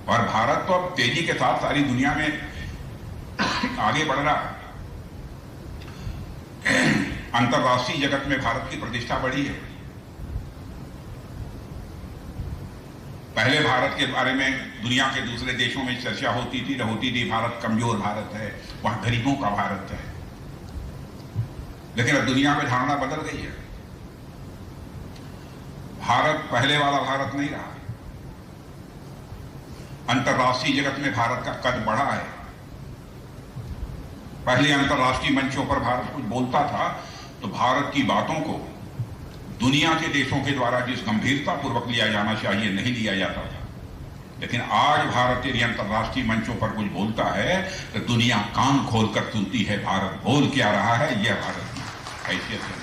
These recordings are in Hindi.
और भारत तो अब तेजी के साथ सारी दुनिया में आगे बढ़ रहा है। अंतर्राष्ट्रीय जगत में भारत की प्रतिष्ठा बढ़ी है। पहले भारत के बारे में दुनिया के दूसरे देशों में चर्चा होती थी भारत कमजोर भारत है, वहां गरीबों का भारत है। लेकिन अब दुनिया में धारणा बदल गई है। भारत पहले वाला भारत नहीं रहा। अंतर्राष्ट्रीय जगत में भारत का कद बढ़ा है। पहले अंतर्राष्ट्रीय मंचों पर भारत कुछ बोलता था तो भारत की बातों को दुनिया के देशों के द्वारा जिस गंभीरता पूर्वक लिया जाना चाहिए नहीं लिया जाता था। लेकिन आज भारत यदि अंतर्राष्ट्रीय मंचों पर कुछ बोलता है तो दुनिया कान खोलकर सुनती है भारत बोल क्या रहा है, यह भारत की हैसियत है।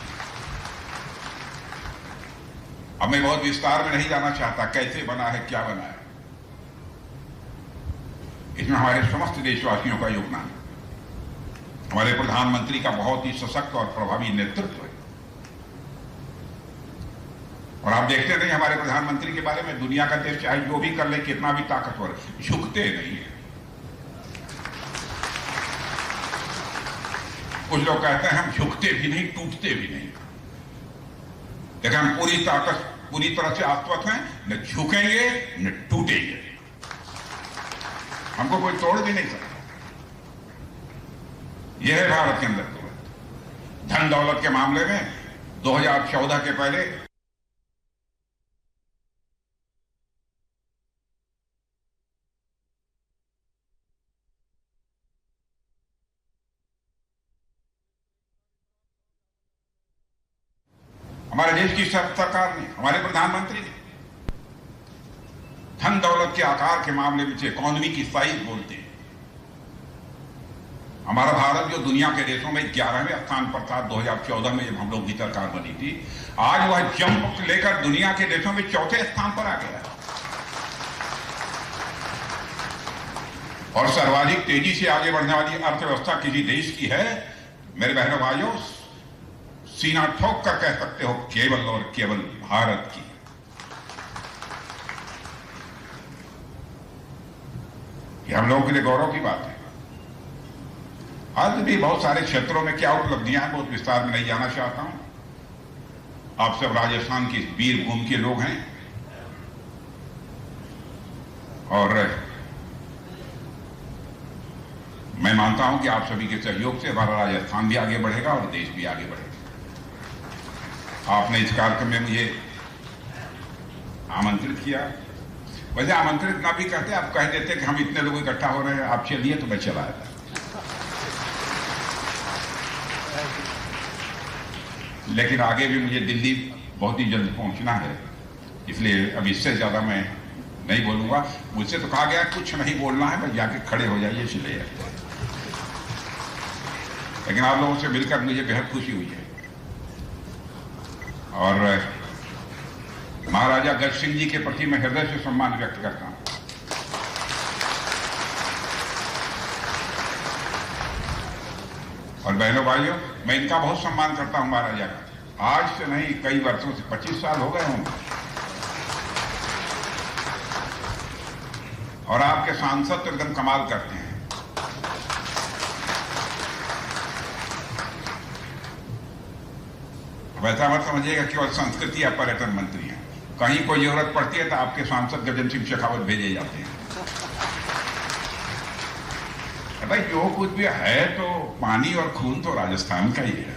अब मैं बहुत विस्तार में नहीं जाना चाहता कैसे बना है, क्या बना है। इसमें हमारे समस्त देशवासियों का योगदान है। हमारे प्रधानमंत्री का बहुत ही सशक्त और प्रभावी नेतृत्व है। और आप देखते नहीं हमारे प्रधानमंत्री के बारे में, दुनिया का देश चाहे जो भी कर ले, कितना भी ताकतवर, झुकते नहीं है। कुछ लोग कहते हैं हम झुकते भी नहीं, टूटते भी नहीं, लेकिन हम पूरी तरह से आश्वस्त हैं, न झुकेंगे न टूटेंगे। हमको कोई तोड़ भी नहीं सकता। यह है भारत के अंदर तो धन दौलत के मामले में 2014 के पहले हमारे देश की सरकार ने, हमारे प्रधानमंत्री ने धन दौलत के आकार के मामले में इकोनॉमी की साइज बोलते हैं। हमारा भारत जो दुनिया के देशों में 11वें स्थान पर था 2014 में जब हम लोग की सरकार बनी थी, आज वह जंप लेकर दुनिया के देशों में 4थे स्थान पर आ गया। और सर्वाधिक तेजी से आगे बढ़ने वाली अर्थव्यवस्था किसी देश की है, मेरे बहनों भाइयों, सीना ठोक कर कह सकते हो केवल और केवल भारत की। यह हम लोगों के लिए गौरव की बात है। आज भी बहुत सारे क्षेत्रों में क्या उपलब्धियां हैं, बहुत विस्तार में नहीं जाना चाहता हूं। आप सब राजस्थान की वीरभूमि के लोग हैं और मैं मानता हूं कि आप सभी के सहयोग से हमारा राजस्थान भी आगे बढ़ेगा और देश भी आगे बढ़ेगा। आपने इस कार्यक्रम में मुझे आमंत्रित किया। वैसे आमंत्रित ना भी कहते, आप कह देते कि हम इतने लोग इकट्ठा हो रहे हैं, आप चलिए, तो मैं चला आता। लेकिन आगे भी मुझे दिल्ली बहुत ही जल्द पहुंचना है, इसलिए अब इससे ज्यादा मैं नहीं बोलूंगा। मुझसे तो कहा गया कुछ नहीं बोलना है, बस जाके खड़े हो जाइए, चले जाइए। लेकिन आप लोगों से मिलकर मुझे बेहद खुशी हुई है और महाराजा गज सिंह जी के प्रति मैं हृदय से सम्मान व्यक्त करता हूं। और बहनों भाइयों, मैं इनका बहुत सम्मान करता हूं, महाराजा का। आज से नहीं, कई वर्षों से, 25 साल हो गए होंगे। और आपके सांसद तो एकदम कमाल करते हैं। वैसा मत समझिएगा केवल संस्कृति या पर्यटन मंत्री हैं। कहीं कोई जरूरत पड़ती है तो आपके सांसद गजेंद्र सिंह शेखावत भेजे जाते हैं। भाई जो कुछ भी है तो पानी और खून तो राजस्थान का ही है।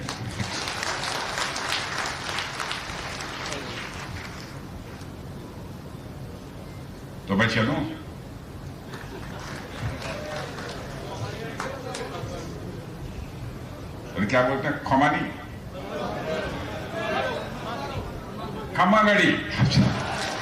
तो मैं चलूं? और क्या बोलते हैं, खमानी खमागड़ी।